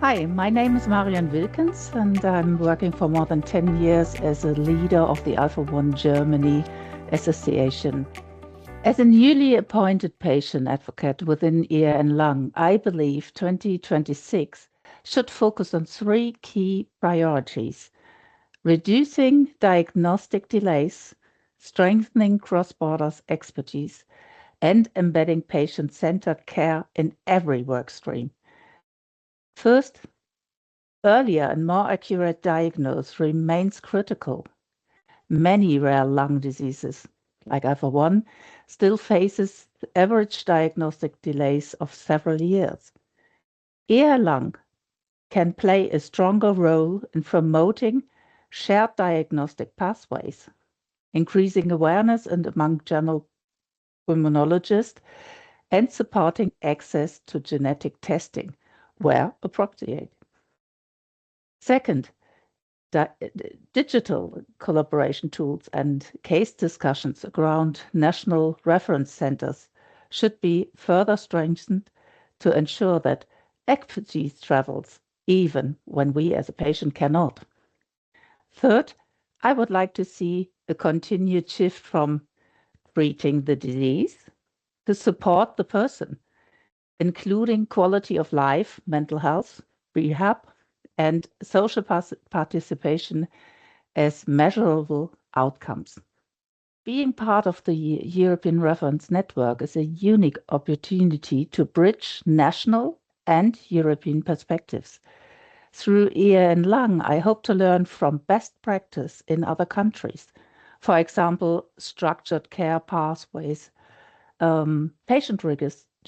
Hi, my name is Marion Wilkens, and I'm working for more than 10 years as a leader of the Alpha1 Germany Association. As a newly appointed patient advocate within ERN-LUNG, I believe 2026 should focus on three key priorities: reducing diagnostic delays, strengthening cross-border expertise, and embedding patient-centered care in every work stream. First, earlier and more accurate diagnosis remains critical. Many rare lung diseases, like Alpha1, still faces average diagnostic delays of several years. ERN-LUNG can play a stronger role in promoting shared diagnostic pathways, increasing awareness and among general pulmonologists, and supporting access to genetic testing where appropriate. Second, digital collaboration tools and case discussions around national reference centers should be further strengthened to ensure that expertise travels even when we as a patient cannot. Third, I would like to see a continued shift from treating the disease to support the person, including quality of life, mental health, rehab, and social participation as measurable outcomes. Being part of the European Reference Network is a unique opportunity to bridge national and European perspectives. Through ERN-LUNG, I hope to learn from best practice in other countries. For example, structured care pathways, patient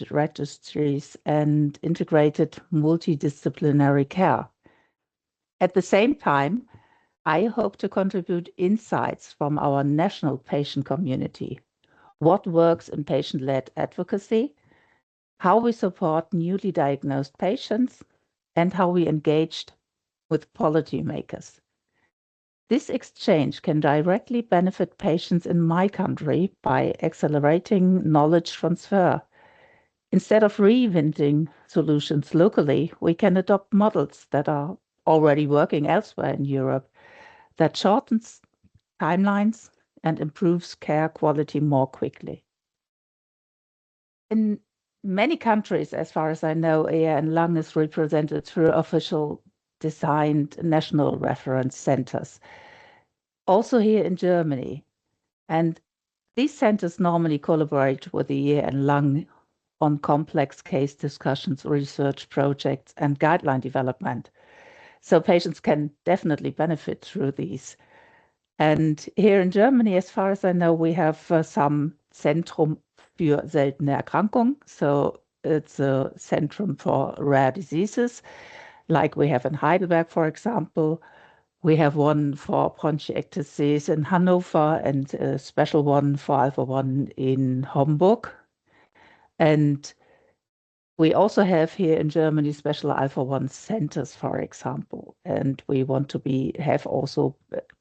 registries, and integrated multidisciplinary care. At the same time, I hope to contribute insights from our national patient community. What works in patient-led advocacy, how we support newly diagnosed patients, and how we engaged with policymakers. This exchange can directly benefit patients in my country by accelerating knowledge transfer. Instead of reinventing solutions locally, we can adopt models that are already working elsewhere in Europe that shortens timelines and improves care quality more quickly. In many countries, as far as I know, ERN-LUNG is represented through official designed national reference centers. Also here in Germany. And these centers normally collaborate with the ERN-LUNG on complex case discussions, research projects, and guideline development. So patients can definitely benefit through these. And here in Germany, as far as I know, we have some Zentrum für seltene Erkrankungen. So it's a centrum for rare diseases, like we have in Heidelberg, for example. We have one for bronchiectasis in Hanover and a special one for Alpha1 in Hamburg. And we also have here in Germany special Alpha1 centers, for example. And we want to have also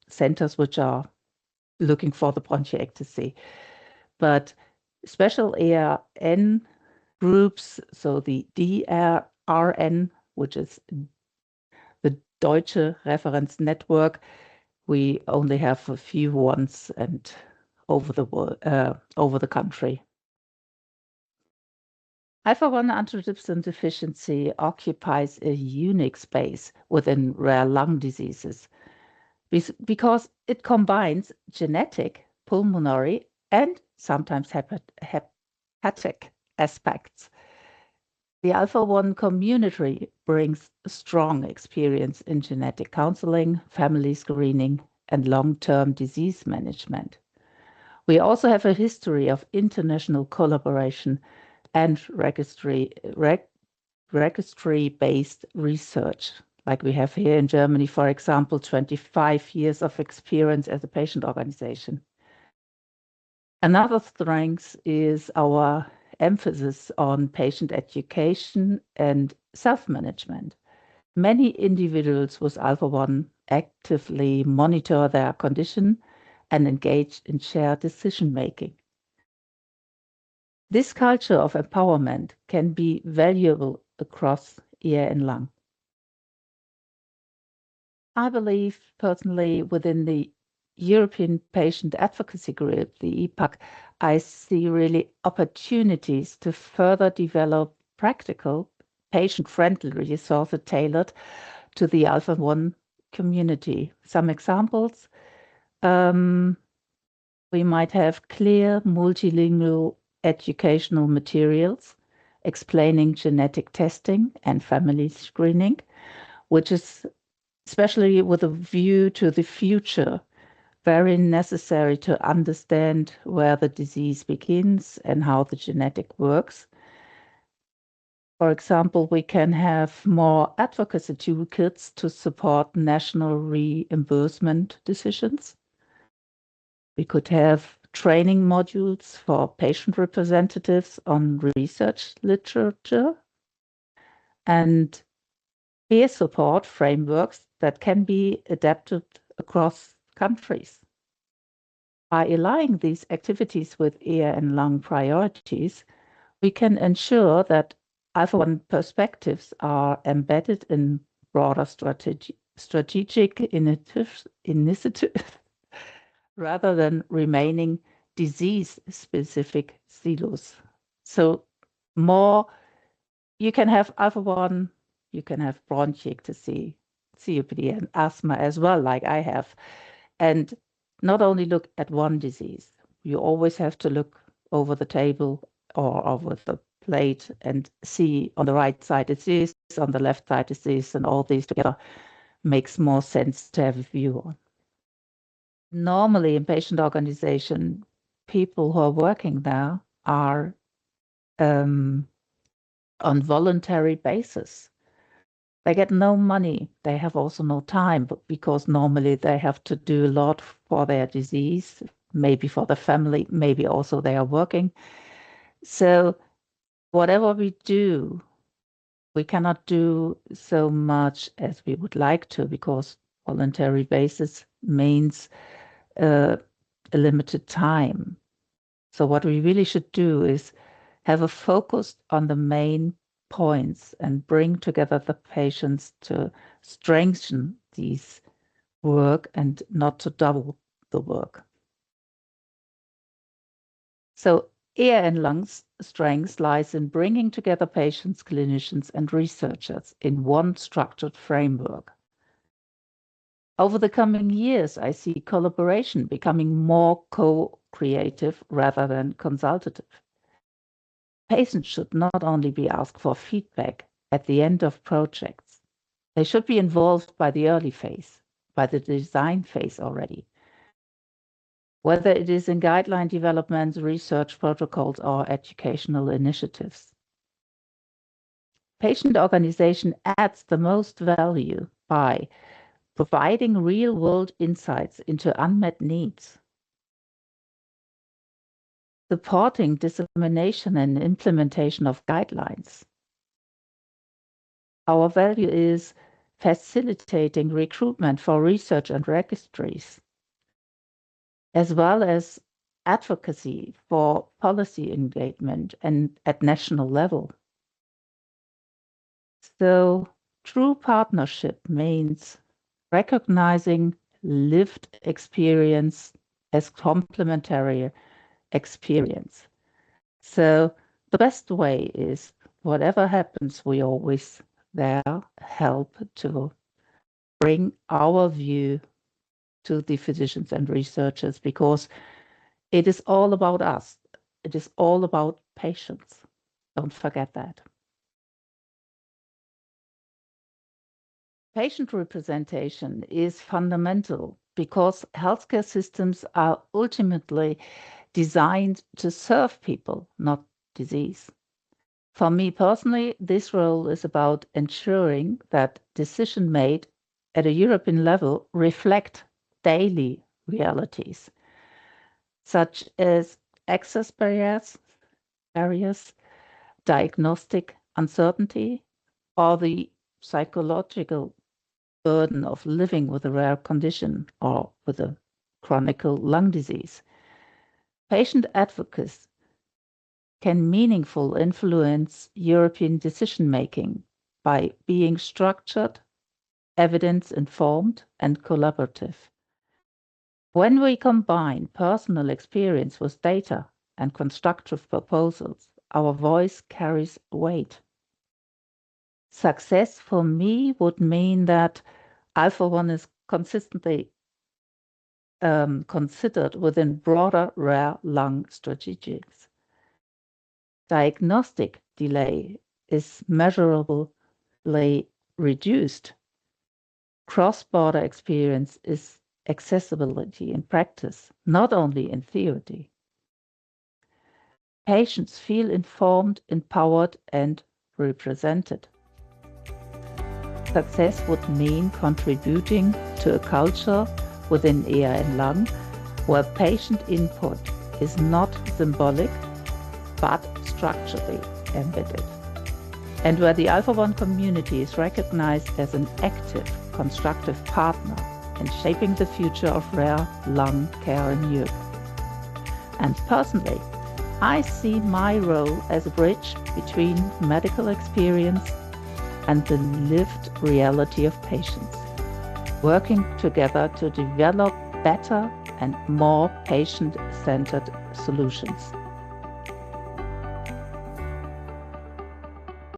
centers which are looking for the bronchiectasis. But special ERN groups, so the DRN, which is the Deutsche Reference Network, we only have a few ones and over the country. Alpha-1 antitrypsin deficiency occupies a unique space within rare lung diseases because it combines genetic, pulmonary, and sometimes hepatic aspects. The Alpha-1 community brings strong experience in genetic counseling, family screening, and long-term disease management. We also have a history of international collaboration and registry-based research, like we have here in Germany, for example, 25 years of experience as a patient organization. Another strength is our emphasis on patient education and self-management. Many individuals with Alpha-1 actively monitor their condition and engage in shared decision-making. This culture of empowerment can be valuable across ERN-LUNG. I believe personally within the European Patient Advocacy Group, the ePAG, I see really opportunities to further develop practical, patient-friendly resources tailored to the Alpha1 community. Some examples, we might have clear multilingual educational materials explaining genetic testing and family screening, which is especially with a view to the future, very necessary to understand where the disease begins and how the genetic works. For example, we can have more advocacy toolkits to support national reimbursement decisions. We could have training modules for patient representatives on research literature and peer support frameworks that can be adapted across countries. By aligning these activities with ERN-LUNG priorities, we can ensure that Alpha1 perspectives are embedded in broader strategic initiatives rather than remaining disease-specific silos. So more, you can have Alpha1, you can have bronchiectasis, COPD, and asthma as well, like I have. And not only look at one disease, you always have to look over the table or over the plate and see on the right side is this, on the left side is this, and all these together makes more sense to have a view on. Normally in patient organization, people who are working there are on voluntary basis. They get no money. They have also no time, but because normally they have to do a lot for their disease, maybe for the family, maybe also they are working. So whatever we do, we cannot do so much as we would like to because voluntary basis means a limited time. So what we really should do is have a focus on the main points and bring together the patients to strengthen these work and not to double the work. So ERN-LUNG's strength lies in bringing together patients, clinicians, and researchers in one structured framework. Over the coming years, I see collaboration becoming more co-creative rather than consultative. Patients should not only be asked for feedback at the end of projects, they should be involved by the early phase, by the design phase already. Whether it is in guideline development, research protocols, or educational initiatives. Patient organization adds the most value by providing real-world insights into unmet needs, supporting dissemination and implementation of guidelines. Our value is facilitating recruitment for research and registries, as well as advocacy for policy engagement and at national level. So true partnership means recognizing lived experience as complementary experience. So the best way is whatever happens, we always there help to bring our view to the physicians and researchers because it is all about us. It is all about patients. Don't forget that. Patient representation is fundamental because healthcare systems are ultimately designed to serve people, not disease. For me personally, this role is about ensuring that decisions made at a European level reflect daily realities, such as access barriers, diagnostic uncertainty, or the psychological burden of living with a rare condition or with a chronic lung disease. Patient advocates can meaningfully influence European decision-making by being structured, evidence-informed, and collaborative. When we combine personal experience with data and constructive proposals, our voice carries weight. Success for me would mean that Alpha1 is consistently considered within broader rare lung strategies. Diagnostic delay is measurably reduced. Cross-border experience is accessibility in practice, not only in theory. Patients feel informed, empowered, and represented. Success would mean contributing to a culture within ERN-LUNG where patient input is not symbolic but structurally embedded, and where the Alpha1 community is recognized as an active, constructive partner in shaping the future of rare lung care in Europe. And personally, I see my role as a bridge between medical experience and the lived reality of patients, working together to develop better and more patient-centered solutions.